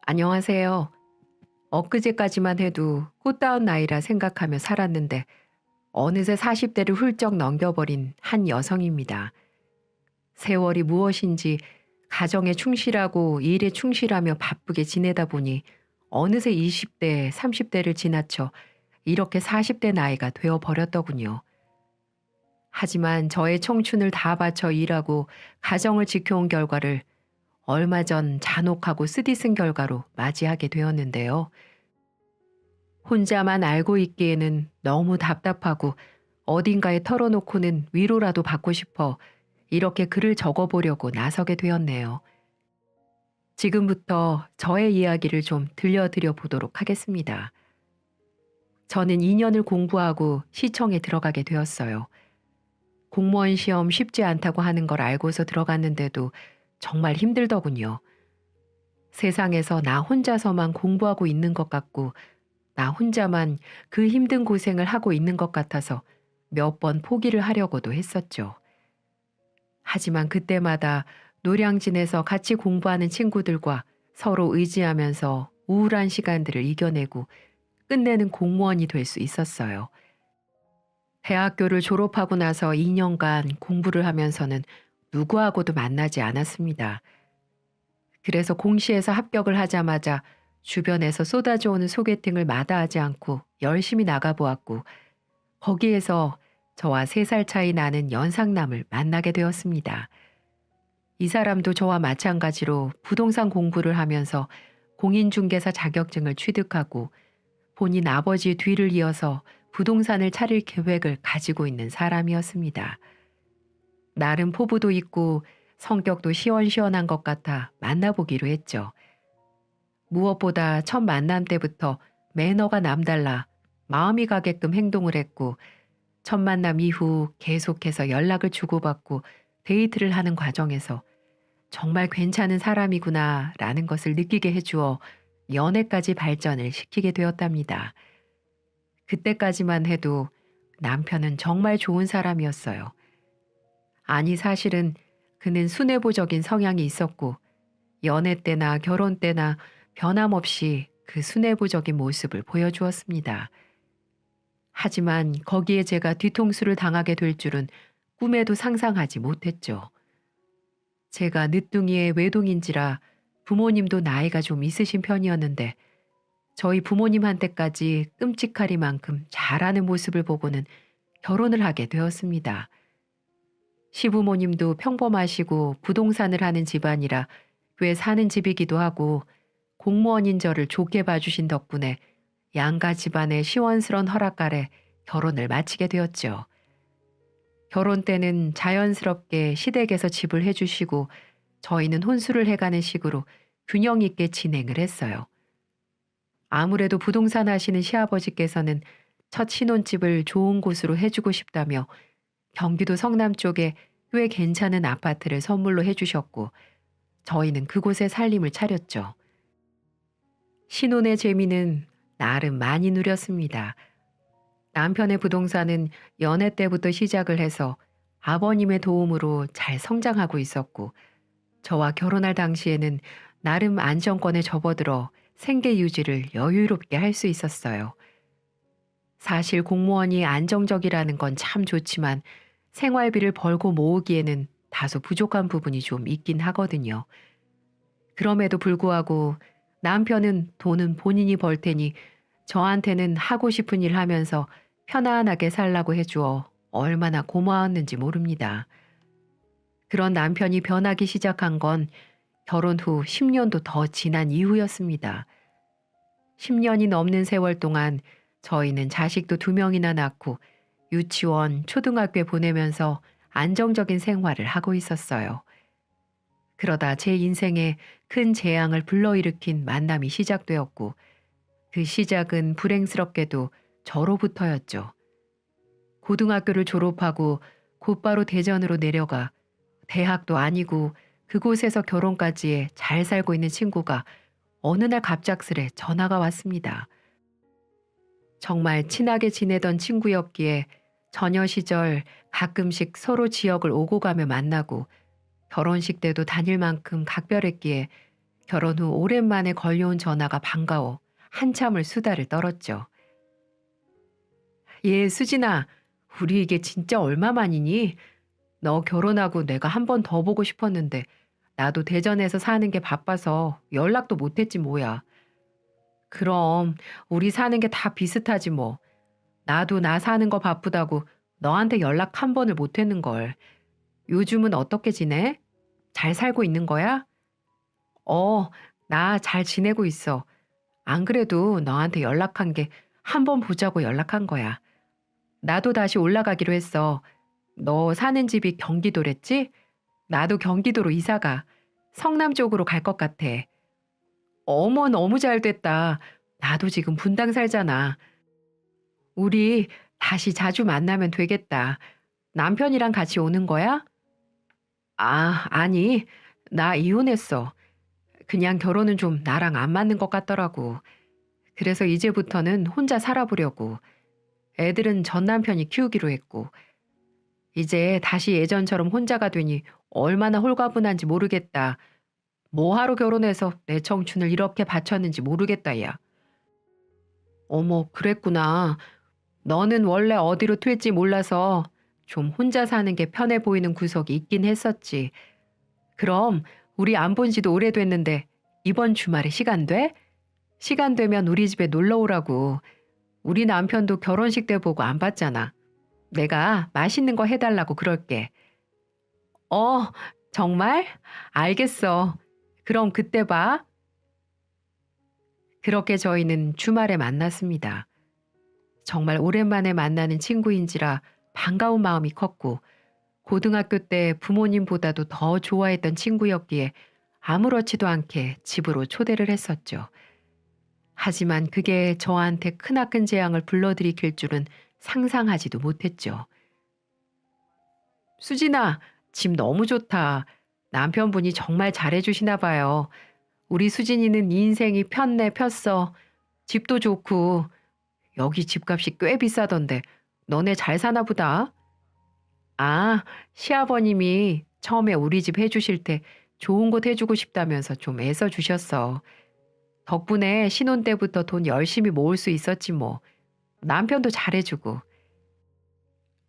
안녕하세요. 엊그제까지만 해도 꽃다운 나이라 생각하며 살았는데 어느새 40대를 훌쩍 넘겨버린 한 여성입니다. 세월이 무엇인지 가정에 충실하고 일에 충실하며 바쁘게 지내다 보니 어느새 20대, 30대를 지나쳐 이렇게 40대 나이가 되어버렸더군요. 하지만 저의 청춘을 다 바쳐 일하고 가정을 지켜온 결과를 얼마 전 잔혹하고 쓰디쓴 결과로 맞이하게 되었는데요. 혼자만 알고 있기에는 너무 답답하고 어딘가에 털어놓고는 위로라도 받고 싶어 이렇게 글을 적어보려고 나서게 되었네요. 지금부터 저의 이야기를 좀 들려드려 보도록 하겠습니다. 저는 2년을 공부하고 시청에 들어가게 되었어요. 공무원 시험 쉽지 않다고 하는 걸 알고서 들어갔는데도 정말 힘들더군요. 세상에서 나 혼자서만 공부하고 있는 것 같고 나 혼자만 그 힘든 고생을 하고 있는 것 같아서 몇 번 포기를 하려고도 했었죠. 하지만 그때마다 노량진에서 같이 공부하는 친구들과 서로 의지하면서 우울한 시간들을 이겨내고 끝내는 공무원이 될 수 있었어요. 대학교를 졸업하고 나서 2년간 공부를 하면서는 누구하고도 만나지 않았습니다. 그래서 공시에서 합격을 하자마자 주변에서 쏟아져 오는 소개팅을 마다하지 않고 열심히 나가보았고 거기에서 저와 3살 차이 나는 연상남을 만나게 되었습니다. 이 사람도 저와 마찬가지로 부동산 공부를 하면서 공인중개사 자격증을 취득하고 본인 아버지 뒤를 이어서 부동산을 차릴 계획을 가지고 있는 사람이었습니다. 나름 포부도 있고 성격도 시원시원한 것 같아 만나보기로 했죠. 무엇보다 첫 만남 때부터 매너가 남달라 마음이 가게끔 행동을 했고 첫 만남 이후 계속해서 연락을 주고받고 데이트를 하는 과정에서 정말 괜찮은 사람이구나 라는 것을 느끼게 해주어 연애까지 발전을 시키게 되었답니다. 그때까지만 해도 남편은 정말 좋은 사람이었어요. 아니 사실은 그는 순애보적인 성향이 있었고 연애 때나 결혼 때나 변함없이 그 순애보적인 모습을 보여주었습니다. 하지만 거기에 제가 뒤통수를 당하게 될 줄은 꿈에도 상상하지 못했죠. 제가 늦둥이의 외동인지라 부모님도 나이가 좀 있으신 편이었는데 저희 부모님한테까지 끔찍하리만큼 잘하는 모습을 보고는 결혼을 하게 되었습니다. 시부모님도 평범하시고 부동산을 하는 집안이라 꽤 사는 집이기도 하고 공무원인 저를 좋게 봐주신 덕분에 양가 집안의 시원스런 허락 아래 결혼을 마치게 되었죠. 결혼 때는 자연스럽게 시댁에서 집을 해주시고 저희는 혼수를 해가는 식으로 균형 있게 진행을 했어요. 아무래도 부동산 하시는 시아버지께서는 첫 신혼집을 좋은 곳으로 해주고 싶다며 경기도 성남 쪽에 꽤 괜찮은 아파트를 선물로 해주셨고 저희는 그곳에 살림을 차렸죠. 신혼의 재미는 나름 많이 누렸습니다. 남편의 부동산은 연애 때부터 시작을 해서 아버님의 도움으로 잘 성장하고 있었고 저와 결혼할 당시에는 나름 안정권에 접어들어 생계 유지를 여유롭게 할 수 있었어요. 사실 공무원이 안정적이라는 건 참 좋지만 생활비를 벌고 모으기에는 다소 부족한 부분이 좀 있긴 하거든요. 그럼에도 불구하고 남편은 돈은 본인이 벌 테니 저한테는 하고 싶은 일 하면서 편안하게 살라고 해주어 얼마나 고마웠는지 모릅니다. 그런 남편이 변하기 시작한 건 결혼 후 10년도 더 지난 이후였습니다. 10년이 넘는 세월 동안 저희는 자식도 2명이나 낳고 유치원, 초등학교에 보내면서 안정적인 생활을 하고 있었어요. 그러다 제 인생에 큰 재앙을 불러일으킨 만남이 시작되었고 그 시작은 불행스럽게도 저로부터였죠. 고등학교를 졸업하고 곧바로 대전으로 내려가 대학도 아니고 그곳에서 결혼까지 잘 살고 있는 친구가 어느 날 갑작스레 전화가 왔습니다. 정말 친하게 지내던 친구였기에 처녀 시절 가끔씩 서로 지역을 오고 가며 만나고 결혼식 때도 다닐 만큼 각별했기에 결혼 후 오랜만에 걸려온 전화가 반가워 한참을 수다를 떨었죠. 예, 수진아, 우리 이게 진짜 얼마만이니? 너 결혼하고 내가 한 번 더 보고 싶었는데 나도 대전에서 사는 게 바빠서 연락도 못했지 뭐야. 그럼 우리 사는 게 다 비슷하지 뭐. 나도 나 사는 거 바쁘다고 너한테 연락 한 번을 못했는 걸. 요즘은 어떻게 지내? 잘 살고 있는 거야? 어, 나 잘 지내고 있어. 안 그래도 너한테 연락한 게 한 번 보자고 연락한 거야. 나도 다시 올라가기로 했어. 너 사는 집이 경기도랬지? 나도 경기도로 이사 가. 성남 쪽으로 갈 것 같아. 어머, 너무 잘 됐다. 나도 지금 분당 살잖아. 우리 다시 자주 만나면 되겠다. 남편이랑 같이 오는 거야? 아, 아니. 나 이혼했어. 그냥 결혼은 좀 나랑 안 맞는 것 같더라고. 그래서 이제부터는 혼자 살아보려고. 애들은 전 남편이 키우기로 했고. 이제 다시 예전처럼 혼자가 되니 얼마나 홀가분한지 모르겠다. 뭐하러 결혼해서 내 청춘을 이렇게 바쳤는지 모르겠다, 야. 어머, 그랬구나. 너는 원래 어디로 튈지 몰라서 좀 혼자 사는 게 편해 보이는 구석이 있긴 했었지. 그럼 우리 안 본 지도 오래됐는데 이번 주말에 시간 돼? 시간 되면 우리 집에 놀러 오라고. 우리 남편도 결혼식 때 보고 안 봤잖아. 내가 맛있는 거 해달라고 그럴게. 어, 정말? 알겠어. 그럼 그때 봐. 그렇게 저희는 주말에 만났습니다. 정말 오랜만에 만나는 친구인지라 반가운 마음이 컸고, 고등학교 때 부모님보다도 더 좋아했던 친구였기에 아무렇지도 않게 집으로 초대를 했었죠. 하지만 그게 저한테 크나큰 재앙을 불러들이킬 줄은 상상하지도 못했죠. 수진아, 집 너무 좋다. 남편분이 정말 잘해주시나 봐요. 우리 수진이는 인생이 폈네 폈어. 집도 좋고 여기 집값이 꽤 비싸던데 너네 잘 사나 보다. 아, 시아버님이 처음에 우리 집 해주실 때 좋은 곳 해주고 싶다면서 좀 애써 주셨어. 덕분에 신혼 때부터 돈 열심히 모을 수 있었지 뭐. 남편도 잘해주고.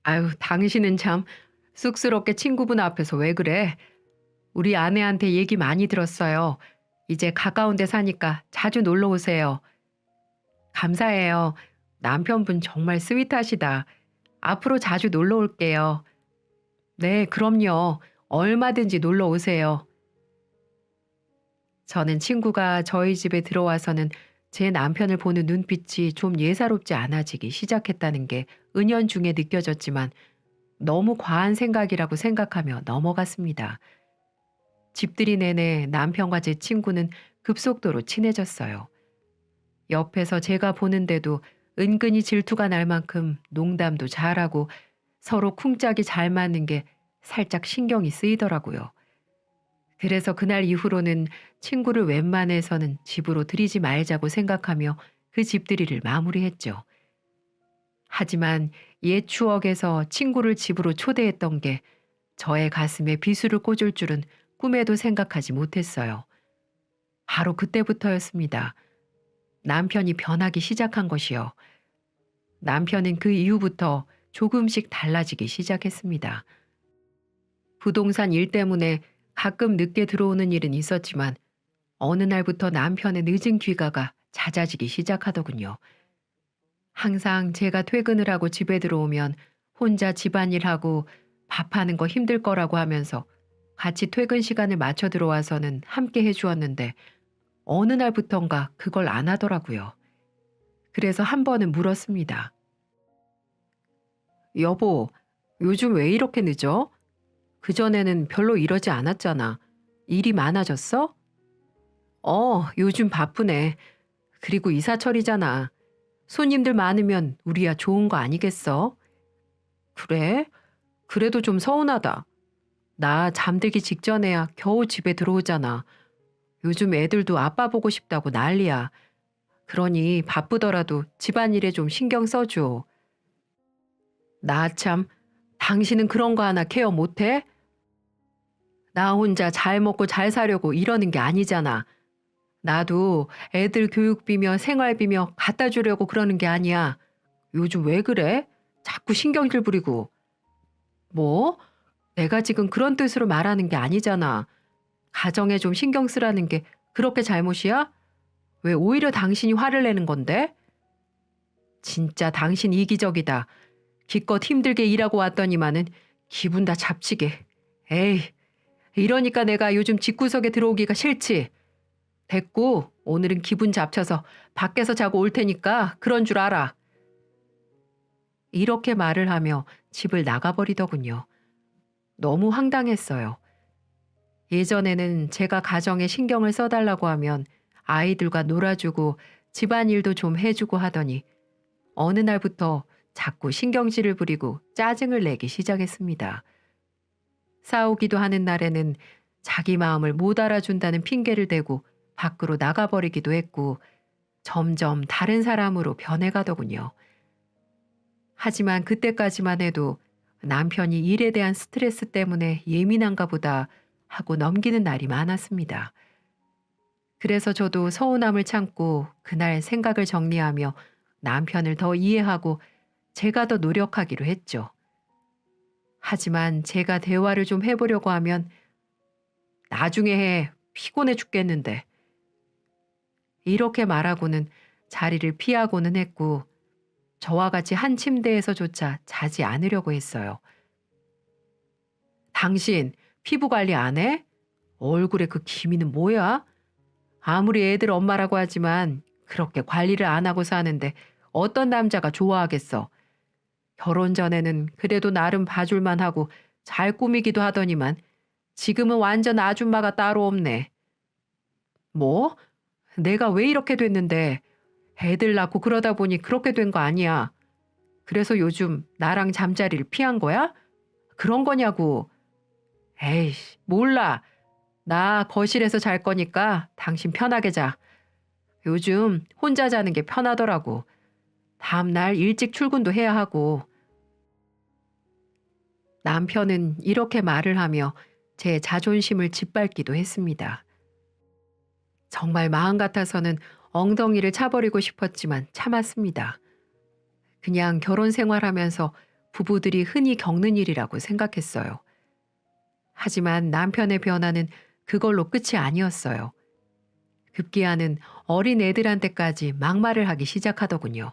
아유, 당신은 참 쑥스럽게 친구분 앞에서 왜 그래? 우리 아내한테 얘기 많이 들었어요. 이제 가까운 데 사니까 자주 놀러 오세요. 감사해요. 남편분 정말 스윗하시다. 앞으로 자주 놀러 올게요. 네, 그럼요. 얼마든지 놀러 오세요. 저는 친구가 저희 집에 들어와서는 제 남편을 보는 눈빛이 좀 예사롭지 않아지기 시작했다는 게 은연중에 느껴졌지만 너무 과한 생각이라고 생각하며 넘어갔습니다. 집들이 내내 남편과 제 친구는 급속도로 친해졌어요. 옆에서 제가 보는데도 은근히 질투가 날 만큼 농담도 잘하고 서로 쿵짝이 잘 맞는 게 살짝 신경이 쓰이더라고요. 그래서 그날 이후로는 친구를 웬만해서는 집으로 들이지 말자고 생각하며 그 집들이를 마무리했죠. 하지만 옛 추억에서 친구를 집으로 초대했던 게 저의 가슴에 비수를 꽂을 줄은 꿈에도 생각하지 못했어요. 바로 그때부터였습니다. 남편이 변하기 시작한 것이요. 남편은 그 이후부터 조금씩 달라지기 시작했습니다. 부동산 일 때문에 가끔 늦게 들어오는 일은 있었지만 어느 날부터 남편의 늦은 귀가가 잦아지기 시작하더군요. 항상 제가 퇴근을 하고 집에 들어오면 혼자 집안일하고 밥하는 거 힘들 거라고 하면서 같이 퇴근 시간을 맞춰 들어와서는 함께 해주었는데 어느 날부턴가 그걸 안 하더라고요. 그래서 한 번은 물었습니다. 여보, 요즘 왜 이렇게 늦어? 그전에는 별로 이러지 않았잖아. 일이 많아졌어? 요즘 바쁘네. 그리고 이사철이잖아. 손님들 많으면 우리야 좋은 거 아니겠어? 그래? 그래도 좀 서운하다. 나 잠들기 직전에야 겨우 집에 들어오잖아. 요즘 애들도 아빠 보고 싶다고 난리야. 그러니 바쁘더라도 집안일에 좀 신경 써줘. 나 참, 당신은 그런 거 하나 케어 못해? 나 혼자 잘 먹고 잘 사려고 이러는 게 아니잖아. 나도 애들 교육비며 생활비며 갖다 주려고 그러는 게 아니야. 요즘 왜 그래? 자꾸 신경질 부리고. 뭐? 내가 지금 그런 뜻으로 말하는 게 아니잖아. 가정에 좀 신경 쓰라는 게 그렇게 잘못이야? 왜 오히려 당신이 화를 내는 건데? 진짜 당신 이기적이다. 기껏 힘들게 일하고 왔더니만은 기분 다 잡치게. 에이, 이러니까 내가 요즘 집구석에 들어오기가 싫지. 됐고, 오늘은 기분 잡쳐서 밖에서 자고 올 테니까 그런 줄 알아. 이렇게 말을 하며 집을 나가버리더군요. 너무 황당했어요. 예전에는 제가 가정에 신경을 써달라고 하면 아이들과 놀아주고 집안일도 좀 해주고 하더니 어느 날부터 자꾸 신경질을 부리고 짜증을 내기 시작했습니다. 싸우기도 하는 날에는 자기 마음을 못 알아준다는 핑계를 대고 밖으로 나가버리기도 했고 점점 다른 사람으로 변해가더군요. 하지만 그때까지만 해도 남편이 일에 대한 스트레스 때문에 예민한가 보다 하고 넘기는 날이 많았습니다. 그래서 저도 서운함을 참고 그날 생각을 정리하며 남편을 더 이해하고 제가 더 노력하기로 했죠. 하지만 제가 대화를 좀 해보려고 하면 나중에 해. 피곤해 죽겠는데. 이렇게 말하고는 자리를 피하고는 했고 저와 같이 한 침대에서조차 자지 않으려고 했어요. 당신 피부 관리 안 해? 얼굴에 그 기미는 뭐야? 아무리 애들 엄마라고 하지만 그렇게 관리를 안 하고 사는데 어떤 남자가 좋아하겠어. 결혼 전에는 그래도 나름 봐줄만 하고 잘 꾸미기도 하더니만 지금은 완전 아줌마가 따로 없네. 뭐? 내가 왜 이렇게 됐는데 애들 낳고 그러다 보니 그렇게 된 거 아니야. 그래서 요즘 나랑 잠자리를 피한 거야? 그런 거냐고. 에이씨, 몰라. 나 거실에서 잘 거니까 당신 편하게 자. 요즘 혼자 자는 게 편하더라고. 다음날 일찍 출근도 해야 하고. 남편은 이렇게 말을 하며 제 자존심을 짓밟기도 했습니다. 정말 마음 같아서는 엉덩이를 차버리고 싶었지만 참았습니다. 그냥 결혼 생활하면서 부부들이 흔히 겪는 일이라고 생각했어요. 하지만 남편의 변화는 그걸로 끝이 아니었어요. 급기야는 어린 애들한테까지 막말을 하기 시작하더군요.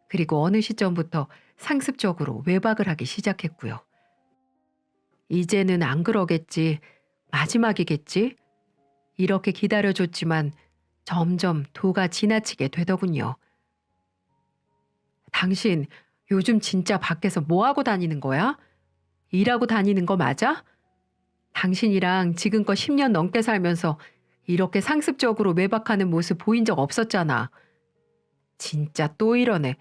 그리고 어느 시점부터 상습적으로 외박을 하기 시작했고요. 이제는 안 그러겠지, 마지막이겠지? 이렇게 기다려줬지만 점점 도가 지나치게 되더군요. 당신 요즘 진짜 밖에서 뭐 하고 다니는 거야? 일하고 다니는 거 맞아? 당신이랑 지금껏 10년 넘게 살면서 이렇게 상습적으로 외박하는 모습 보인 적 없었잖아. 진짜 또 이러네.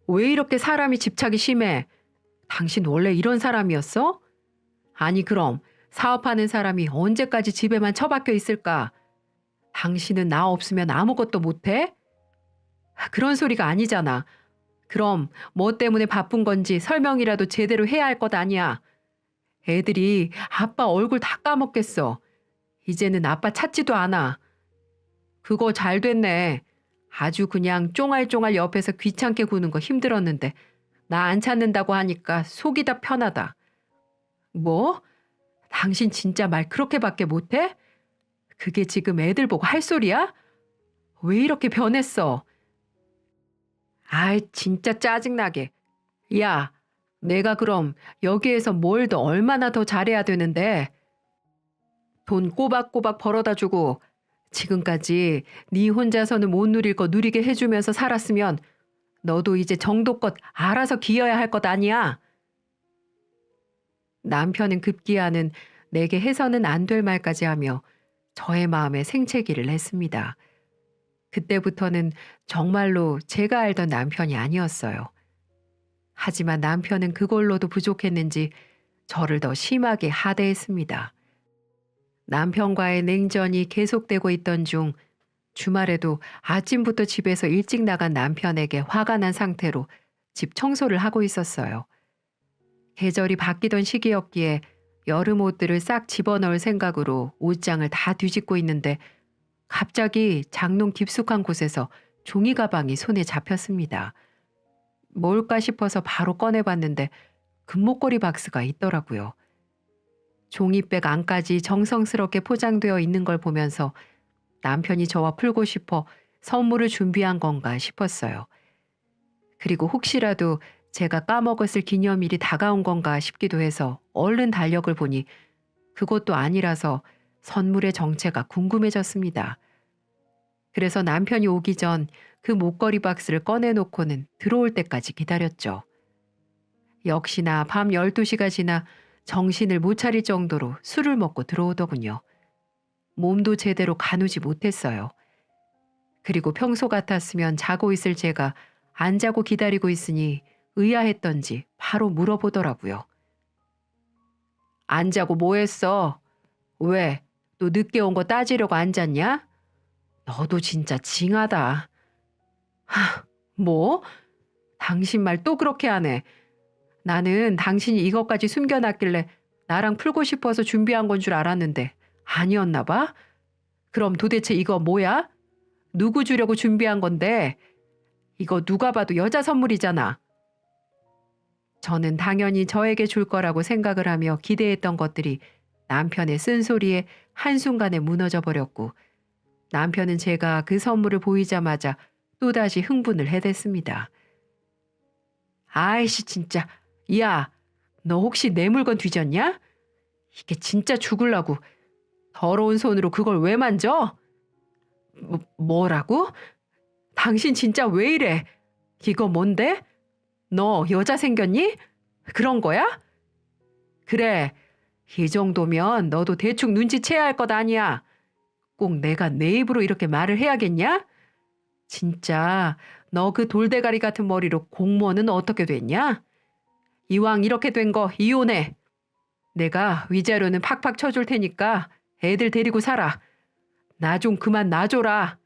왜 이렇게 사람이 집착이 심해? 당신 원래 이런 사람이었어? 아니 그럼 사업하는 사람이 언제까지 집에만 처박혀 있을까? 당신은 나 없으면 아무것도 못해? 그런 소리가 아니잖아. 그럼 뭐 때문에 바쁜 건지 설명이라도 제대로 해야 할 것 아니야. 애들이 아빠 얼굴 다 까먹겠어. 이제는 아빠 찾지도 않아. 그거 잘 됐네. 아주 그냥 쫑알쫑알 옆에서 귀찮게 구는 거 힘들었는데 나 안 찾는다고 하니까 속이 다 편하다. 뭐? 당신 진짜 말 그렇게밖에 못해? 그게 지금 애들 보고 할 소리야? 왜 이렇게 변했어? 아이 진짜 짜증나게. 야, 내가 그럼 여기에서 뭘 더 얼마나 더 잘해야 되는데? 돈 꼬박꼬박 벌어다 주고 지금까지 네 혼자서는 못 누릴 거 누리게 해주면서 살았으면 너도 이제 정도껏 알아서 기어야 할 것 아니야? 남편은 급기야는 내게 해서는 안 될 말까지 하며 저의 마음에 생채기를 했습니다. 그때부터는 정말로 제가 알던 남편이 아니었어요. 하지만 남편은 그걸로도 부족했는지 저를 더 심하게 하대했습니다. 남편과의 냉전이 계속되고 있던 중 주말에도 아침부터 집에서 일찍 나간 남편에게 화가 난 상태로 집 청소를 하고 있었어요. 계절이 바뀌던 시기였기에 여름 옷들을 싹 집어넣을 생각으로 옷장을 다 뒤집고 있는데 갑자기 장롱 깊숙한 곳에서 종이 가방이 손에 잡혔습니다. 뭘까 싶어서 바로 꺼내봤는데 금목걸이 박스가 있더라고요. 종이백 안까지 정성스럽게 포장되어 있는 걸 보면서 남편이 저와 풀고 싶어 선물을 준비한 건가 싶었어요. 그리고 혹시라도 제가 까먹었을 기념일이 다가온 건가 싶기도 해서 얼른 달력을 보니 그것도 아니라서 선물의 정체가 궁금해졌습니다. 그래서 남편이 오기 전 그 목걸이 박스를 꺼내놓고는 들어올 때까지 기다렸죠. 역시나 밤 12시가 지나 정신을 못 차릴 정도로 술을 먹고 들어오더군요. 몸도 제대로 가누지 못했어요. 그리고 평소 같았으면 자고 있을 제가 안 자고 기다리고 있으니 의아했던지 바로 물어보더라고요. 안 자고 뭐 했어? 왜? 또 늦게 온 거 따지려고 앉았냐? 너도 진짜 징하다. 뭐? 당신 말 또 그렇게 하네. 나는 당신이 이것까지 숨겨놨길래 나랑 풀고 싶어서 준비한 건 줄 알았는데 아니었나 봐? 그럼 도대체 이거 뭐야? 누구 주려고 준비한 건데? 이거 누가 봐도 여자 선물이잖아. 저는 당연히 저에게 줄 거라고 생각을 하며 기대했던 것들이 남편의 쓴소리에 한순간에 무너져 버렸고 남편은 제가 그 선물을 보이자마자 또다시 흥분을 해댔습니다. 아이씨 진짜. 야, 너 혹시 내 물건 뒤졌냐? 이게 진짜 죽을라고. 더러운 손으로 그걸 왜 만져? 뭐라고? 당신 진짜 왜 이래? 이거 뭔데? 너 여자 생겼니? 그런 거야? 그래. 이 정도면 너도 대충 눈치채야 할 것 아니야. 꼭 내가 내 입으로 이렇게 말을 해야겠냐? 진짜 너 그 돌대가리 같은 머리로 공무원은 어떻게 됐냐? 이왕 이렇게 된 거 이혼해. 내가 위자료는 팍팍 쳐줄 테니까 애들 데리고 살아. 나 좀 그만 놔줘라.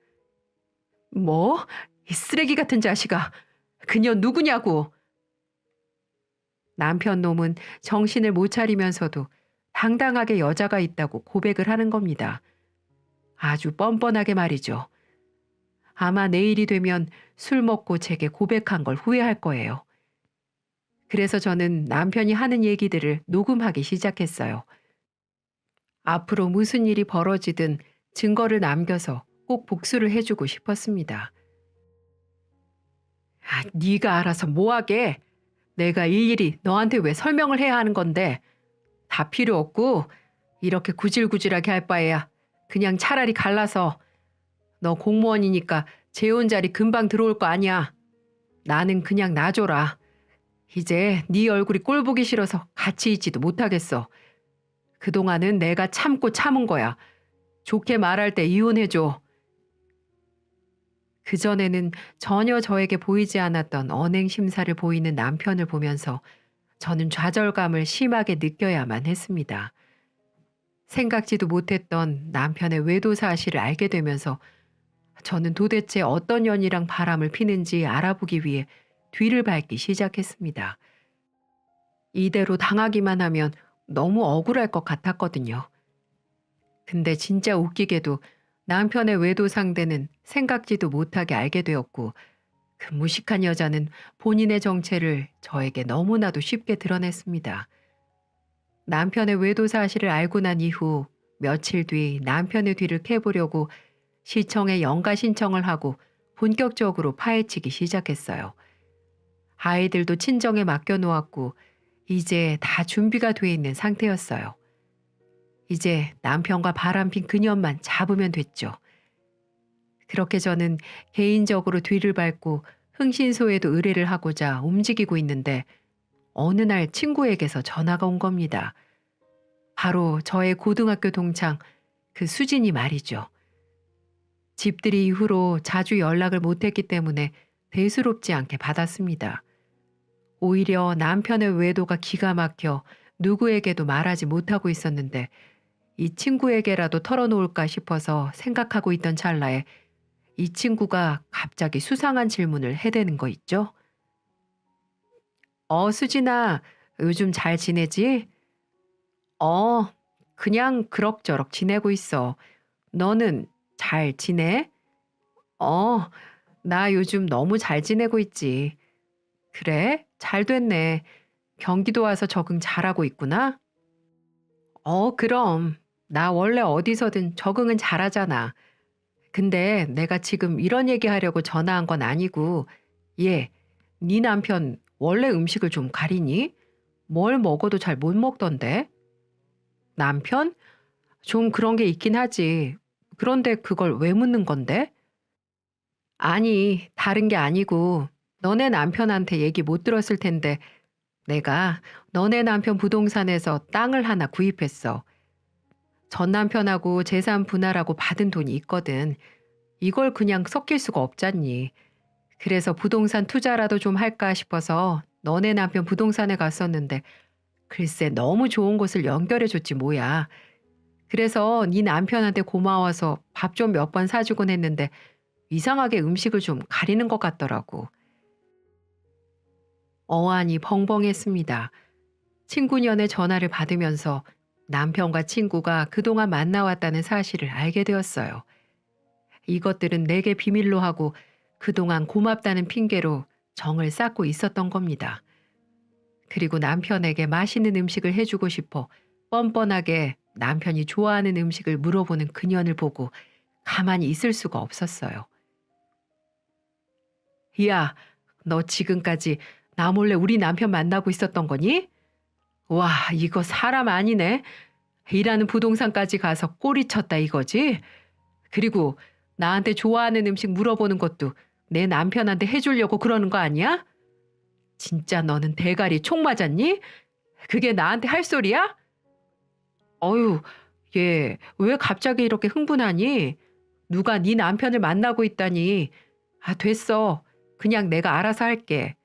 뭐? 이 쓰레기 같은 자식아. 그녀 누구냐고. 남편 놈은 정신을 못 차리면서도 당당하게 여자가 있다고 고백을 하는 겁니다. 아주 뻔뻔하게 말이죠. 아마 내일이 되면 술 먹고 제게 고백한 걸 후회할 거예요. 그래서 저는 남편이 하는 얘기들을 녹음하기 시작했어요. 앞으로 무슨 일이 벌어지든 증거를 남겨서 꼭 복수를 해주고 싶었습니다. 네가 알아서 뭐하게? 내가 일일이 너한테 왜 설명을 해야 하는 건데. 다 필요 없고 이렇게 구질구질하게 할 바에야 그냥 차라리 갈라서. 너 공무원이니까 재혼 자리 금방 들어올 거 아니야. 나는 그냥 놔줘라. 이제 네 얼굴이 꼴 보기 싫어서 같이 있지도 못하겠어. 그동안은 내가 참고 참은 거야. 좋게 말할 때 이혼해줘. 그전에는 전혀 저에게 보이지 않았던 언행 심사를 보이는 남편을 보면서 저는 좌절감을 심하게 느껴야만 했습니다. 생각지도 못했던 남편의 외도 사실을 알게 되면서 저는 도대체 어떤 연이랑 바람을 피는지 알아보기 위해 뒤를 밟기 시작했습니다. 이대로 당하기만 하면 너무 억울할 것 같았거든요. 근데 진짜 웃기게도 남편의 외도 상대는 생각지도 못하게 알게 되었고 그 무식한 여자는 본인의 정체를 저에게 너무나도 쉽게 드러냈습니다. 남편의 외도 사실을 알고 난 이후 며칠 뒤 남편의 뒤를 캐보려고 시청에 연가 신청을 하고 본격적으로 파헤치기 시작했어요. 아이들도 친정에 맡겨놓았고 이제 다 준비가 돼 있는 상태였어요. 이제 남편과 바람핀 그년만 잡으면 됐죠. 그렇게 저는 개인적으로 뒤를 밟고 흥신소에도 의뢰를 하고자 움직이고 있는데 어느 날 친구에게서 전화가 온 겁니다. 바로 저의 고등학교 동창 그 수진이 말이죠. 집들이 이후로 자주 연락을 못했기 때문에 대수롭지 않게 받았습니다. 오히려 남편의 외도가 기가 막혀 누구에게도 말하지 못하고 있었는데 이 친구에게라도 털어놓을까 싶어서 생각하고 있던 찰나에 이 친구가 갑자기 수상한 질문을 해대는 거 있죠? 수진아, 요즘 잘 지내지? 그냥 그럭저럭 지내고 있어. 너는 잘 지내? 어, 나 요즘 너무 잘 지내고 있지. 그래? 잘 됐네. 경기도 와서 적응 잘하고 있구나? 그럼. 나 원래 어디서든 적응은 잘하잖아. 근데 내가 지금 이런 얘기하려고 전화한 건 아니고, 얘, 네 남편 원래 음식을 좀 가리니? 뭘 먹어도 잘 못 먹던데? 남편? 좀 그런 게 있긴 하지. 그런데 그걸 왜 묻는 건데? 아니, 다른 게 아니고, 너네 남편한테 얘기 못 들었을 텐데, 내가 너네 남편 부동산에서 땅을 하나 구입했어. 전 남편하고 재산 분할하고 받은 돈이 있거든. 이걸 그냥 섞일 수가 없잖니. 그래서 부동산 투자라도 좀 할까 싶어서 너네 남편 부동산에 갔었는데 글쎄 너무 좋은 곳을 연결해 줬지 뭐야. 그래서 네 남편한테 고마워서 밥 좀 몇 번 사주곤 했는데 이상하게 음식을 좀 가리는 것 같더라고. 어안이 벙벙했습니다. 친구년의 전화를 받으면서 남편과 친구가 그동안 만나왔다는 사실을 알게 되었어요. 이것들은 내게 비밀로 하고 그동안 고맙다는 핑계로 정을 쌓고 있었던 겁니다. 그리고 남편에게 맛있는 음식을 해주고 싶어 뻔뻔하게 남편이 좋아하는 음식을 물어보는 그년을 보고 가만히 있을 수가 없었어요. 야, 너 지금까지 나 몰래 우리 남편 만나고 있었던 거니? 와, 이거 사람 아니네. 일하는 부동산까지 가서 꼬리쳤다 이거지? 그리고 나한테 좋아하는 음식 물어보는 것도 내 남편한테 해주려고 그러는 거 아니야? 진짜 너는 대가리 총 맞았니? 그게 나한테 할 소리야? 어휴, 얘 왜 갑자기 이렇게 흥분하니? 누가 네 남편을 만나고 있다니. 아, 됐어. 그냥 내가 알아서 할게.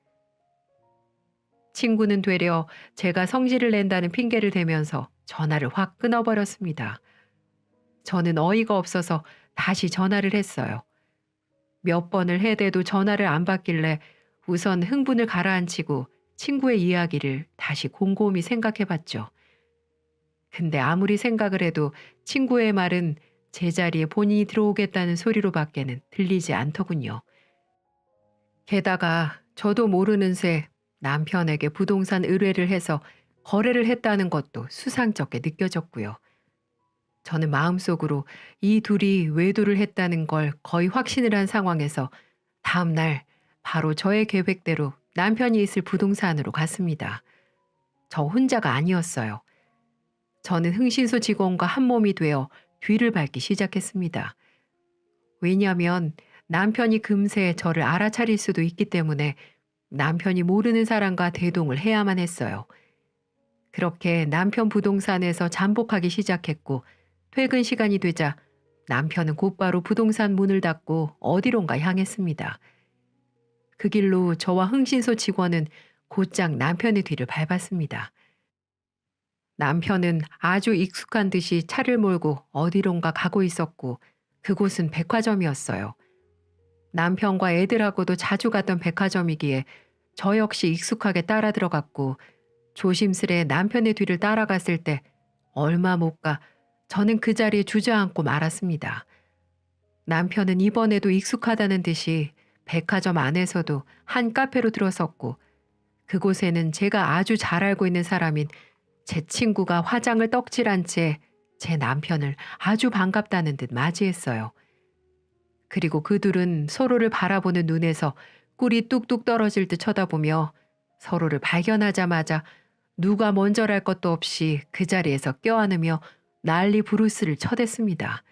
친구는 되려 제가 성질을 낸다는 핑계를 대면서 전화를 확 끊어버렸습니다. 저는 어이가 없어서 다시 전화를 했어요. 몇 번을 해대도 전화를 안 받길래 우선 흥분을 가라앉히고 친구의 이야기를 다시 곰곰이 생각해 봤죠. 근데 아무리 생각을 해도 친구의 말은 제자리에 본인이 들어오겠다는 소리로밖에는 들리지 않더군요. 게다가 저도 모르는 새 남편에게 부동산 의뢰를 해서 거래를 했다는 것도 수상쩍게 느껴졌고요. 저는 마음속으로 이 둘이 외도를 했다는 걸 거의 확신을 한 상황에서 다음 날 바로 저의 계획대로 남편이 있을 부동산으로 갔습니다. 저 혼자가 아니었어요. 저는 흥신소 직원과 한 몸이 되어 뒤를 밟기 시작했습니다. 왜냐하면 남편이 금세 저를 알아차릴 수도 있기 때문에 남편이 모르는 사람과 대동을 해야만 했어요. 그렇게 남편 부동산에서 잠복하기 시작했고 퇴근 시간이 되자 남편은 곧바로 부동산 문을 닫고 어디론가 향했습니다. 그 길로 저와 흥신소 직원은 곧장 남편의 뒤를 밟았습니다. 남편은 아주 익숙한 듯이 차를 몰고 어디론가 가고 있었고 그곳은 백화점이었어요. 남편과 애들하고도 자주 갔던 백화점이기에 저 역시 익숙하게 따라 들어갔고 조심스레 남편의 뒤를 따라갔을 때 얼마 못 가 저는 그 자리에 주저앉고 말았습니다. 남편은 이번에도 익숙하다는 듯이 백화점 안에서도 한 카페로 들어섰고 그곳에는 제가 아주 잘 알고 있는 사람인 제 친구가 화장을 떡칠한 채 제 남편을 아주 반갑다는 듯 맞이했어요. 그리고 그 둘은 서로를 바라보는 눈에서 꿀이 뚝뚝 떨어질 듯 쳐다보며 서로를 발견하자마자 누가 먼저랄 것도 없이 그 자리에서 껴안으며 난리 부르스를 쳐댔습니다.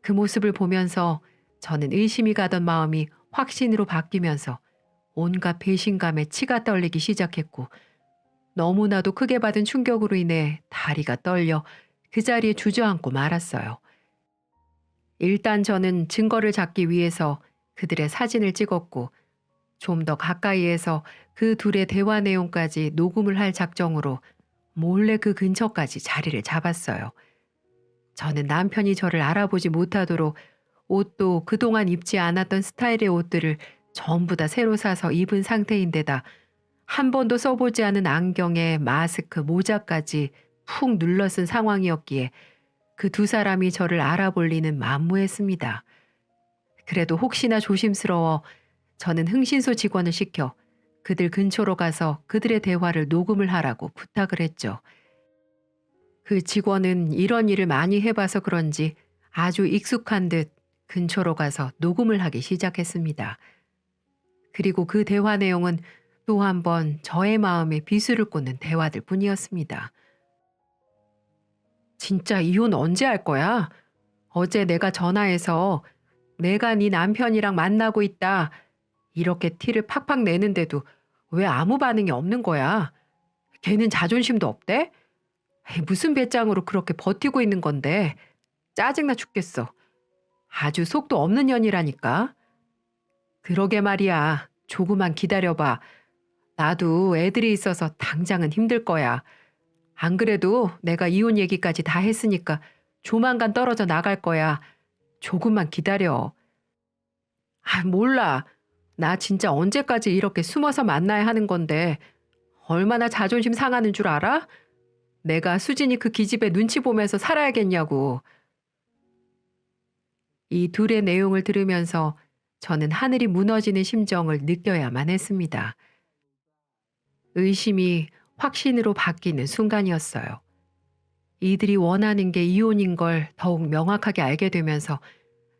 그 모습을 보면서 저는 의심이 가던 마음이 확신으로 바뀌면서 온갖 배신감에 치가 떨리기 시작했고 너무나도 크게 받은 충격으로 인해 다리가 떨려 그 자리에 주저앉고 말았어요. 일단 저는 증거를 잡기 위해서 그들의 사진을 찍었고 좀 더 가까이에서 그 둘의 대화 내용까지 녹음을 할 작정으로 몰래 그 근처까지 자리를 잡았어요. 저는 남편이 저를 알아보지 못하도록 옷도 그동안 입지 않았던 스타일의 옷들을 전부 다 새로 사서 입은 상태인데다 한 번도 써보지 않은 안경에 마스크, 모자까지 푹 눌러쓴 상황이었기에 그 두 사람이 저를 알아볼 리는 만무했습니다. 그래도 혹시나 조심스러워 저는 흥신소 직원을 시켜 그들 근처로 가서 그들의 대화를 녹음을 하라고 부탁을 했죠. 그 직원은 이런 일을 많이 해봐서 그런지 아주 익숙한 듯 근처로 가서 녹음을 하기 시작했습니다. 그리고 그 대화 내용은 또 한 번 저의 마음에 비수를 꽂는 대화들 뿐이었습니다. 진짜 이혼 언제 할 거야? 어제 내가 전화해서 내가 네 남편이랑 만나고 있다. 이렇게 티를 팍팍 내는데도 왜 아무 반응이 없는 거야? 걔는 자존심도 없대? 에이, 무슨 배짱으로 그렇게 버티고 있는 건데. 짜증나 죽겠어. 아주 속도 없는 년이라니까. 그러게 말이야. 조금만 기다려봐. 나도 애들이 있어서 당장은 힘들 거야. 안 그래도 내가 이혼 얘기까지 다 했으니까 조만간 떨어져 나갈 거야. 조금만 기다려. 아, 몰라. 나 진짜 언제까지 이렇게 숨어서 만나야 하는 건데 얼마나 자존심 상하는 줄 알아? 내가 수진이 그 기집애 눈치 보면서 살아야겠냐고. 이 둘의 내용을 들으면서 저는 하늘이 무너지는 심정을 느껴야만 했습니다. 의심이 확신으로 바뀌는 순간이었어요. 이들이 원하는 게 이혼인 걸 더욱 명확하게 알게 되면서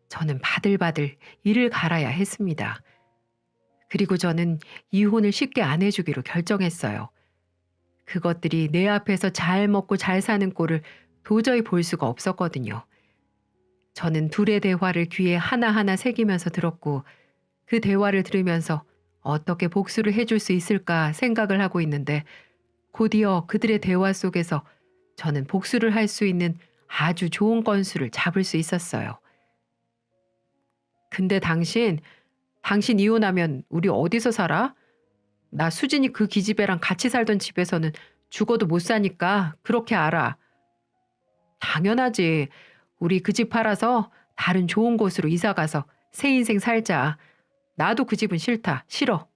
저는 바들바들 이를 갈아야 했습니다. 그리고 저는 이혼을 쉽게 안 해주기로 결정했어요. 그것들이 내 앞에서 잘 먹고 잘 사는 꼴을 도저히 볼 수가 없었거든요. 저는 둘의 대화를 귀에 하나하나 새기면서 들었고 그 대화를 들으면서 어떻게 복수를 해줄 수 있을까 생각을 하고 있는데 곧이어 그들의 대화 속에서 저는 복수를 할 수 있는 아주 좋은 건수를 잡을 수 있었어요. 근데 당신 이혼하면 우리 어디서 살아? 나 수진이 그 기집애랑 같이 살던 집에서는 죽어도 못 사니까 그렇게 알아. 당연하지. 우리 그 집 팔아서 다른 좋은 곳으로 이사 가서 새 인생 살자. 나도 그 집은 싫다. 싫어.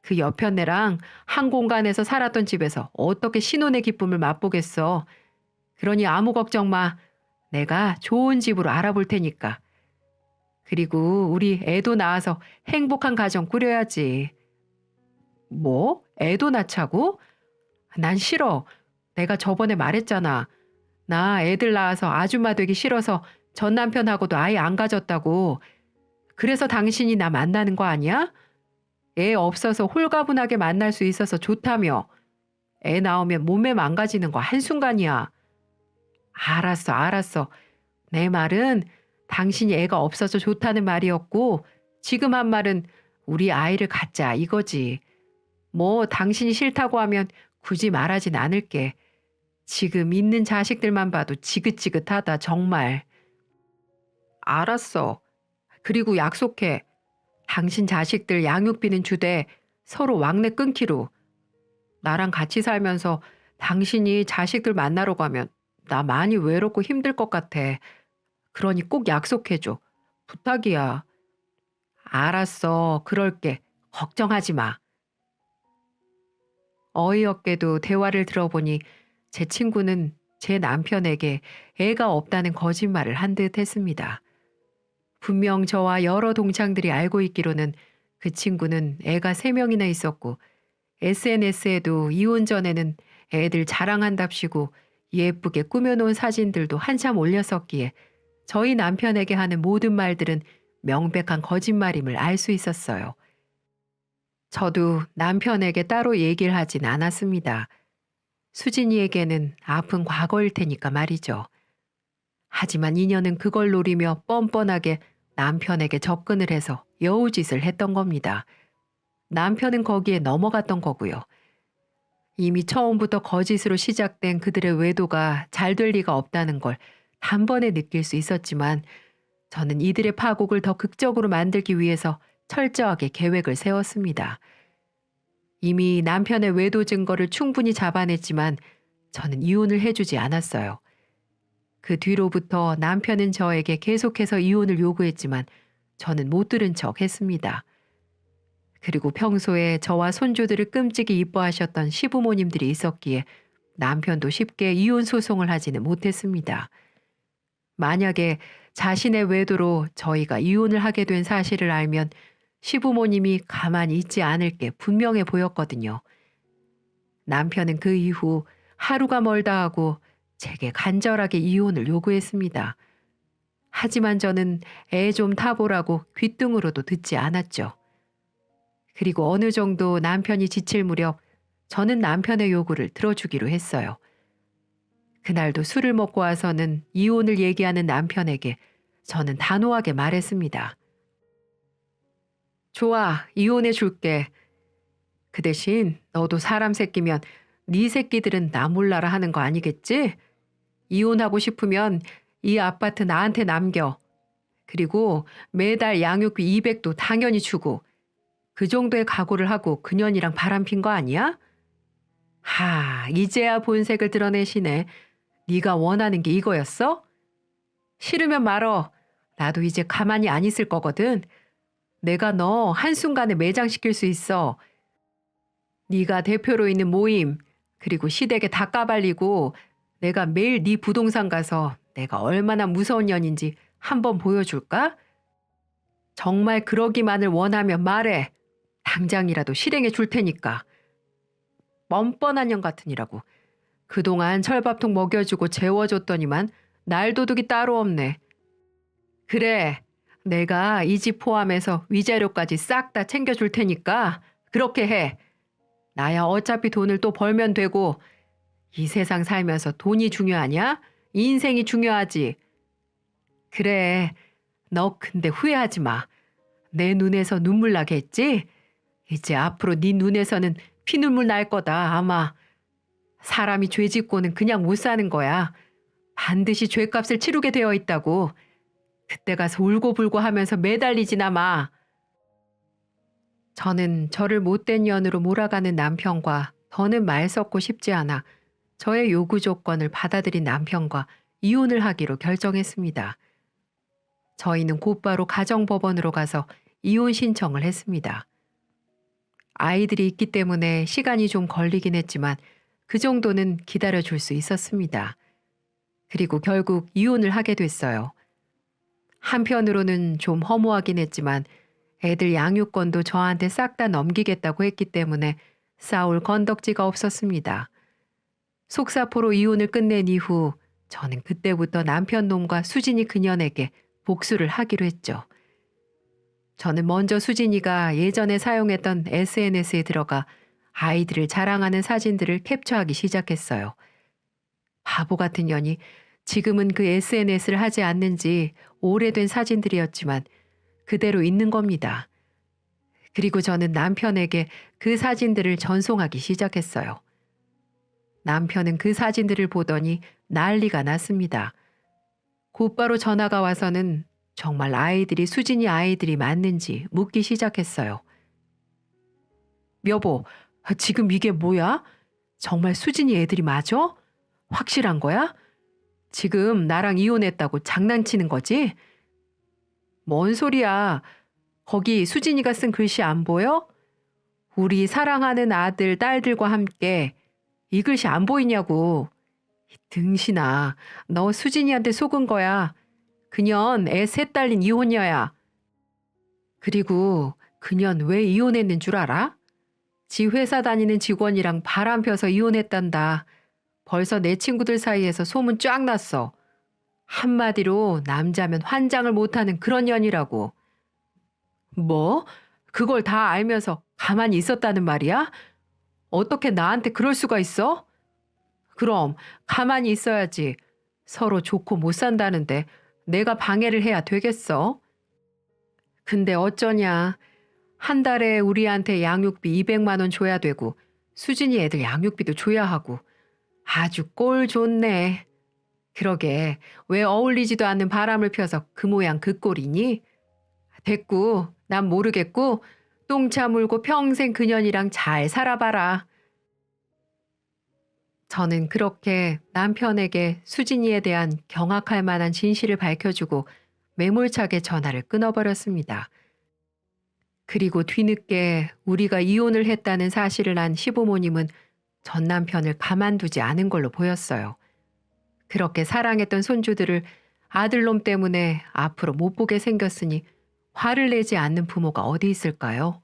그 여편네랑 한 공간에서 살았던 집에서 어떻게 신혼의 기쁨을 맛보겠어. 그러니 아무 걱정 마. 내가 좋은 집으로 알아볼 테니까. 그리고 우리 애도 낳아서 행복한 가정 꾸려야지. 뭐? 애도 낳자고? 난 싫어. 내가 저번에 말했잖아. 나 애들 낳아서 아줌마 되기 싫어서 전 남편하고도 아예 안 가졌다고. 그래서 당신이 나 만나는 거 아니야? 애 없어서 홀가분하게 만날 수 있어서 좋다며. 애 나오면 몸매 망가지는 거 한순간이야. 알았어. 내 말은 당신이 애가 없어서 좋다는 말이었고 지금 한 말은 우리 아이를 갖자 이거지. 뭐 당신이 싫다고 하면 굳이 말하진 않을게. 지금 있는 자식들만 봐도 지긋지긋하다 정말. 알았어. 그리고 약속해. 당신 자식들 양육비는 주되 서로 왕래 끊기로. 나랑 같이 살면서 당신이 자식들 만나러 가면 나 많이 외롭고 힘들 것 같아. 그러니 꼭 약속해줘. 부탁이야. 알았어. 그럴게. 걱정하지 마. 어이없게도 대화를 들어보니 제 친구는 제 남편에게 애가 없다는 거짓말을 한 듯 했습니다. 분명 저와 여러 동창들이 알고 있기로는 그 친구는 애가 3명이나 있었고 SNS에도 이혼 전에는 애들 자랑한답시고 예쁘게 꾸며놓은 사진들도 한참 올렸었기에 저희 남편에게 하는 모든 말들은 명백한 거짓말임을 알 수 있었어요. 저도 남편에게 따로 얘기를 하진 않았습니다. 수진이에게는 아픈 과거일 테니까 말이죠. 하지만 인연은 그걸 노리며 뻔뻔하게 남편에게 접근을 해서 여우짓을 했던 겁니다. 남편은 거기에 넘어갔던 거고요. 이미 처음부터 거짓으로 시작된 그들의 외도가 잘 될 리가 없다는 걸 단번에 느낄 수 있었지만 저는 이들의 파국을 더 극적으로 만들기 위해서 철저하게 계획을 세웠습니다. 이미 남편의 외도 증거를 충분히 잡아냈지만 저는 이혼을 해주지 않았어요. 그 뒤로부터 남편은 저에게 계속해서 이혼을 요구했지만 저는 못 들은 척 했습니다. 그리고 평소에 저와 손주들을 끔찍이 이뻐하셨던 시부모님들이 있었기에 남편도 쉽게 이혼 소송을 하지는 못했습니다. 만약에 자신의 외도로 저희가 이혼을 하게 된 사실을 알면 시부모님이 가만히 있지 않을 게 분명해 보였거든요. 남편은 그 이후 하루가 멀다 하고 제게 간절하게 이혼을 요구했습니다. 하지만 저는 애 좀 타보라고 귓등으로도 듣지 않았죠. 그리고 어느 정도 남편이 지칠 무렵 저는 남편의 요구를 들어주기로 했어요. 그날도 술을 먹고 와서는 이혼을 얘기하는 남편에게 저는 단호하게 말했습니다. 좋아, 이혼해 줄게. 그 대신 너도 사람 새끼면 네 새끼들은 나 몰라라 하는 거 아니겠지? 이혼하고 싶으면 이 아파트 나한테 남겨. 그리고 매달 양육비 200도 당연히 주고 그 정도의 각오를 하고 그년이랑 바람핀 거 아니야? 이제야 본색을 드러내시네. 네가 원하는 게 이거였어? 싫으면 말어. 나도 이제 가만히 안 있을 거거든. 내가 너 한순간에 매장시킬 수 있어. 네가 대표로 있는 모임, 그리고 시댁에 다 까발리고 내가 매일 네 부동산 가서 내가 얼마나 무서운 년인지 한번 보여줄까? 정말 그러기만을 원하면 말해. 당장이라도 실행해 줄 테니까. 뻔뻔한 년 같으니라고. 그동안 철밥통 먹여주고 재워줬더니만 날도둑이 따로 없네. 그래, 내가 이 집 포함해서 위자료까지 싹 다 챙겨줄 테니까 그렇게 해. 나야 어차피 돈을 또 벌면 되고 이 세상 살면서 돈이 중요하냐? 인생이 중요하지. 그래, 너 근데 후회하지 마. 내 눈에서 눈물 나게 했지? 이제 앞으로 네 눈에서는 피눈물 날 거다 아마. 사람이 죄 짓고는 그냥 못 사는 거야. 반드시 죄값을 치르게 되어 있다고. 그때 가서 울고불고 하면서 매달리지나 마. 저는 저를 못된 년으로 몰아가는 남편과 더는 말 섞고 싶지 않아 저의 요구 조건을 받아들인 남편과 이혼을 하기로 결정했습니다. 저희는 곧바로 가정법원으로 가서 이혼 신청을 했습니다. 아이들이 있기 때문에 시간이 좀 걸리긴 했지만 그 정도는 기다려줄 수 있었습니다. 그리고 결국 이혼을 하게 됐어요. 한편으로는 좀 허무하긴 했지만 애들 양육권도 저한테 싹 다 넘기겠다고 했기 때문에 싸울 건덕지가 없었습니다. 속사포로 이혼을 끝낸 이후 저는 그때부터 남편 놈과 수진이 그년에게 복수를 하기로 했죠. 저는 먼저 수진이가 예전에 사용했던 SNS에 들어가 아이들을 자랑하는 사진들을 캡처하기 시작했어요. 바보 같은 년이 지금은 그 SNS를 하지 않는 지 오래된 사진들이었지만 그대로 있는 겁니다. 그리고 저는 남편에게 그 사진들을 전송하기 시작했어요. 남편은 그 사진들을 보더니 난리가 났습니다. 곧바로 전화가 와서는 정말 아이들이 수진이 아이들이 맞는지 묻기 시작했어요. 여보, 지금 이게 뭐야? 정말 수진이 애들이 맞아? 확실한 거야? 지금 나랑 이혼했다고 장난치는 거지? 뭔 소리야. 거기 수진이가 쓴 글씨 안 보여? 우리 사랑하는 아들, 딸들과 함께. 이 글씨 안 보이냐고. 이 등신아, 너 수진이한테 속은 거야. 그년 애 셋 딸린 이혼녀야. 그리고 그년 왜 이혼했는 줄 알아? 지 회사 다니는 직원이랑 바람 펴서 이혼했단다. 벌써 내 친구들 사이에서 소문 쫙 났어. 한마디로 남자면 환장을 못하는 그런 년이라고. 뭐? 그걸 다 알면서 가만히 있었다는 말이야? 어떻게 나한테 그럴 수가 있어? 그럼 가만히 있어야지. 서로 좋고 못 산다는데 내가 방해를 해야 되겠어? 근데 어쩌냐. 한 달에 우리한테 양육비 200만 원 줘야 되고 수진이 애들 양육비도 줘야 하고 아주 꼴 좋네. 그러게 왜 어울리지도 않는 바람을 펴서 그 모양 그 꼴이니? 됐고 난 모르겠고 똥차 물고 평생 그년이랑 잘 살아봐라. 저는 그렇게 남편에게 수진이에 대한 경악할 만한 진실을 밝혀주고 매몰차게 전화를 끊어버렸습니다. 그리고 뒤늦게 우리가 이혼을 했다는 사실을 안 시부모님은 전 남편을 가만두지 않은 걸로 보였어요. 그렇게 사랑했던 손주들을 아들놈 때문에 앞으로 못 보게 생겼으니 화를 내지 않는 부모가 어디 있을까요?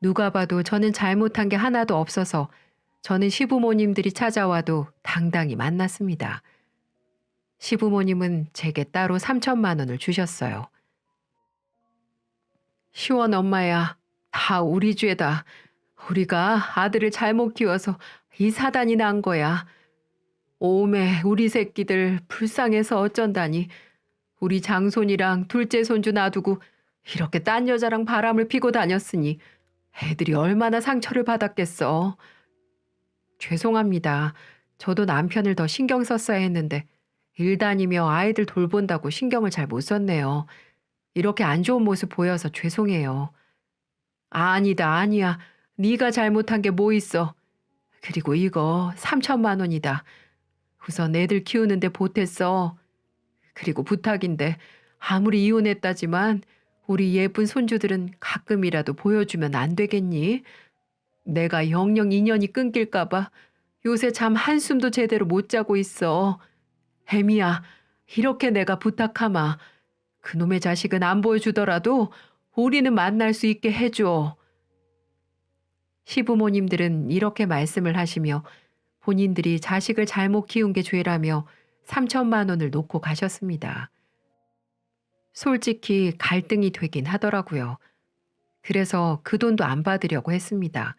누가 봐도 저는 잘못한 게 하나도 없어서 저는 시부모님들이 찾아와도 당당히 만났습니다. 시부모님은 제게 따로 3천만 원을 주셨어요. 시원 엄마야, 다 우리 죄다. 우리가 아들을 잘못 키워서 이 사단이 난 거야. 오메 우리 새끼들 불쌍해서 어쩐다니. 우리 장손이랑 둘째 손주 놔두고 이렇게 딴 여자랑 바람을 피고 다녔으니 애들이 얼마나 상처를 받았겠어. 죄송합니다. 저도 남편을 더 신경 썼어야 했는데 일 다니며 아이들 돌본다고 신경을 잘 못 썼네요. 이렇게 안 좋은 모습 보여서 죄송해요. 아니다, 아니야. 네가 잘못한 게 뭐 있어. 그리고 이거 3천만 원이다. 우선 애들 키우는데 보탰어. 그리고 부탁인데 아무리 이혼했다지만 우리 예쁜 손주들은 가끔이라도 보여주면 안 되겠니? 내가 영영 인연이 끊길까 봐 요새 잠 한숨도 제대로 못 자고 있어. 애미야, 이렇게 내가 부탁하마. 그놈의 자식은 안 보여주더라도 우리는 만날 수 있게 해줘. 시부모님들은 이렇게 말씀을 하시며 본인들이 자식을 잘못 키운 게 죄라며 3천만 원을 놓고 가셨습니다. 솔직히 갈등이 되긴 하더라고요. 그래서 그 돈도 안 받으려고 했습니다.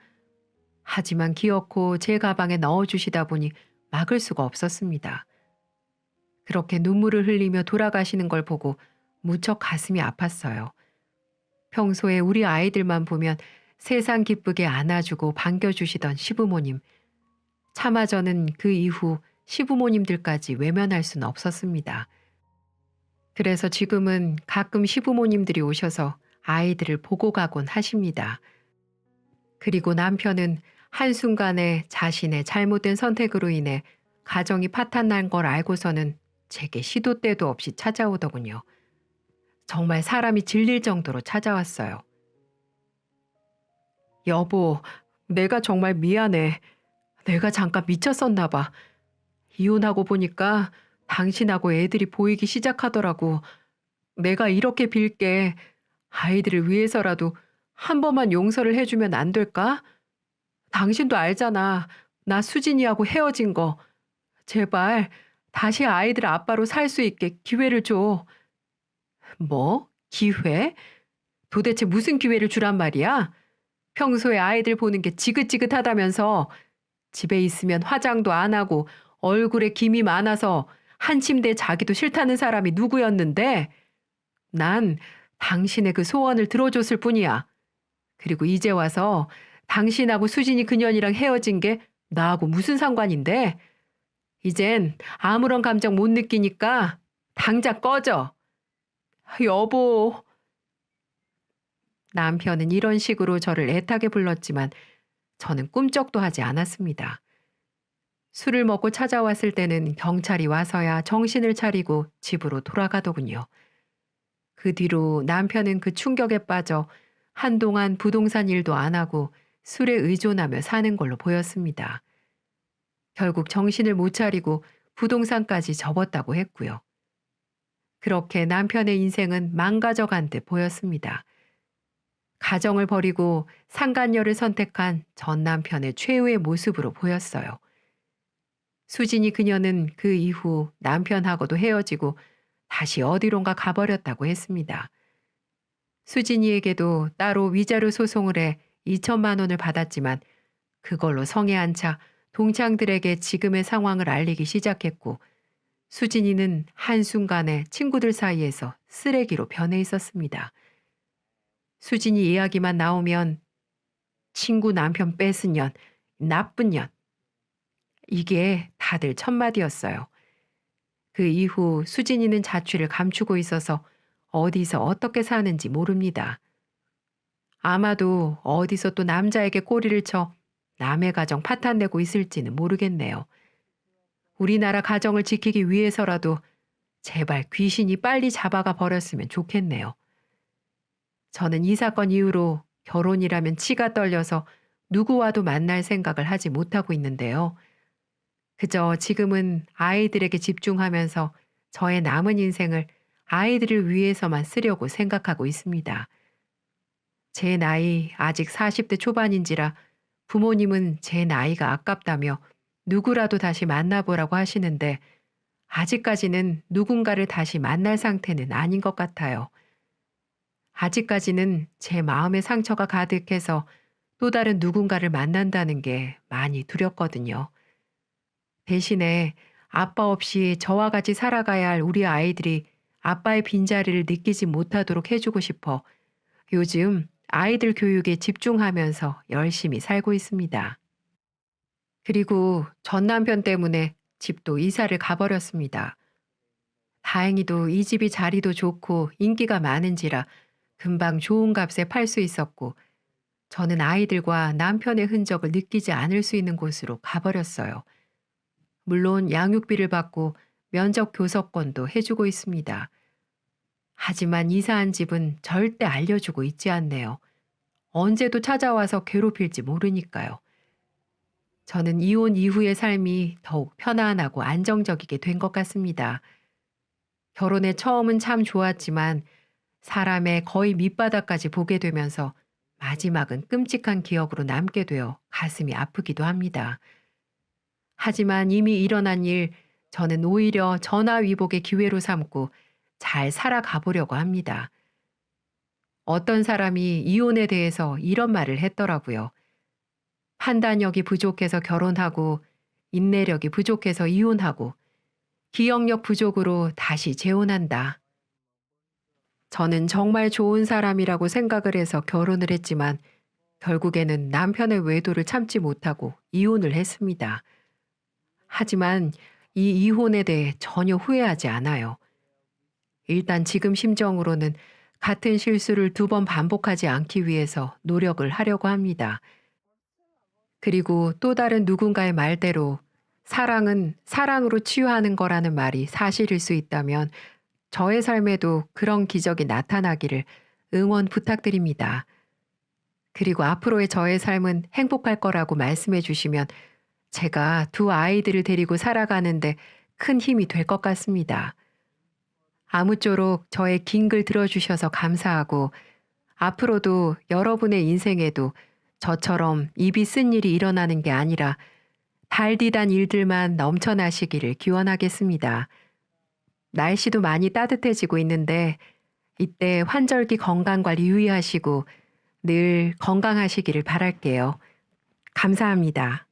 하지만 기어코 제 가방에 넣어주시다 보니 막을 수가 없었습니다. 그렇게 눈물을 흘리며 돌아가시는 걸 보고 무척 가슴이 아팠어요. 평소에 우리 아이들만 보면 세상 기쁘게 안아주고 반겨주시던 시부모님. 차마 저는 그 이후 시부모님들까지 외면할 수는 없었습니다. 그래서 지금은 가끔 시부모님들이 오셔서 아이들을 보고 가곤 하십니다. 그리고 남편은 한순간에 자신의 잘못된 선택으로 인해 가정이 파탄난 걸 알고서는 제게 시도 때도 없이 찾아오더군요. 정말 사람이 질릴 정도로 찾아왔어요. 여보, 내가 정말 미안해. 내가 잠깐 미쳤었나 봐. 이혼하고 보니까 당신하고 애들이 보이기 시작하더라고. 내가 이렇게 빌게. 아이들을 위해서라도 한 번만 용서를 해주면 안 될까? 당신도 알잖아. 나 수진이하고 헤어진 거. 제발 다시 아이들 아빠로 살 수 있게 기회를 줘. 뭐? 기회? 도대체 무슨 기회를 주란 말이야? 평소에 아이들 보는 게 지긋지긋하다면서 집에 있으면 화장도 안 하고 얼굴에 김이 많아서 한 침대에 자기도 싫다는 사람이 누구였는데 난 당신의 그 소원을 들어줬을 뿐이야. 그리고 이제 와서 당신하고 수진이 그년이랑 헤어진 게 나하고 무슨 상관인데? 이젠 아무런 감정 못 느끼니까 당장 꺼져. 여보. 남편은 이런 식으로 저를 애타게 불렀지만 저는 꿈쩍도 하지 않았습니다. 술을 먹고 찾아왔을 때는 경찰이 와서야 정신을 차리고 집으로 돌아가더군요. 그 뒤로 남편은 그 충격에 빠져 한동안 부동산 일도 안 하고 술에 의존하며 사는 걸로 보였습니다. 결국 정신을 못 차리고 부동산까지 접었다고 했고요. 그렇게 남편의 인생은 망가져간 듯 보였습니다. 가정을 버리고 상간녀를 선택한 전 남편의 최후의 모습으로 보였어요. 수진이 그녀는 그 이후 남편하고도 헤어지고 다시 어디론가 가버렸다고 했습니다. 수진이에게도 따로 위자료 소송을 해 2천만 원을 받았지만 그걸로 성에 안 차 동창들에게 지금의 상황을 알리기 시작했고 수진이는 한순간에 친구들 사이에서 쓰레기로 변해 있었습니다. 수진이 이야기만 나오면 친구 남편 뺏은 년, 나쁜 년. 이게 다들 첫마디였어요. 그 이후 수진이는 자취를 감추고 있어서 어디서 어떻게 사는지 모릅니다. 아마도 어디서 또 남자에게 꼬리를 쳐 남의 가정 파탄내고 있을지는 모르겠네요. 우리나라 가정을 지키기 위해서라도 제발 귀신이 빨리 잡아가 버렸으면 좋겠네요. 저는 이 사건 이후로 결혼이라면 치가 떨려서 누구와도 만날 생각을 하지 못하고 있는데요. 그저 지금은 아이들에게 집중하면서 저의 남은 인생을 아이들을 위해서만 쓰려고 생각하고 있습니다. 제 나이 아직 40대 초반인지라 부모님은 제 나이가 아깝다며 누구라도 다시 만나보라고 하시는데 아직까지는 누군가를 다시 만날 상태는 아닌 것 같아요. 아직까지는 제 마음의 상처가 가득해서 또 다른 누군가를 만난다는 게 많이 두렵거든요. 대신에 아빠 없이 저와 같이 살아가야 할 우리 아이들이 아빠의 빈자리를 느끼지 못하도록 해주고 싶어 요즘 아이들 교육에 집중하면서 열심히 살고 있습니다. 그리고 전 남편 때문에 집도 이사를 가버렸습니다. 다행히도 이 집이 자리도 좋고 인기가 많은지라 금방 좋은 값에 팔 수 있었고 저는 아이들과 남편의 흔적을 느끼지 않을 수 있는 곳으로 가버렸어요. 물론 양육비를 받고 면적 교섭권도 해주고 있습니다. 하지만 이사한 집은 절대 알려주고 있지 않네요. 언제도 찾아와서 괴롭힐지 모르니까요. 저는 이혼 이후의 삶이 더욱 편안하고 안정적이게 된 것 같습니다. 결혼의 처음은 참 좋았지만 사람의 거의 밑바닥까지 보게 되면서 마지막은 끔찍한 기억으로 남게 되어 가슴이 아프기도 합니다. 하지만 이미 일어난 일, 저는 오히려 전화위복의 기회로 삼고 잘 살아가 보려고 합니다. 어떤 사람이 이혼에 대해서 이런 말을 했더라고요. 판단력이 부족해서 결혼하고, 인내력이 부족해서 이혼하고, 기억력 부족으로 다시 재혼한다. 저는 정말 좋은 사람이라고 생각을 해서 결혼을 했지만, 결국에는 남편의 외도를 참지 못하고 이혼을 했습니다. 하지만 이 이혼에 대해 전혀 후회하지 않아요. 일단 지금 심정으로는 같은 실수를 두 번 반복하지 않기 위해서 노력을 하려고 합니다. 그리고 또 다른 누군가의 말대로 사랑은 사랑으로 치유하는 거라는 말이 사실일 수 있다면 저의 삶에도 그런 기적이 나타나기를 응원 부탁드립니다. 그리고 앞으로의 저의 삶은 행복할 거라고 말씀해 주시면 제가 두 아이들을 데리고 살아가는데 큰 힘이 될 것 같습니다. 아무쪼록 저의 긴 글 들어주셔서 감사하고 앞으로도 여러분의 인생에도 저처럼 입이 쓴 일이 일어나는 게 아니라 달디단 일들만 넘쳐나시기를 기원하겠습니다. 날씨도 많이 따뜻해지고 있는데 이때 환절기 건강관리 유의하시고 늘 건강하시기를 바랄게요. 감사합니다.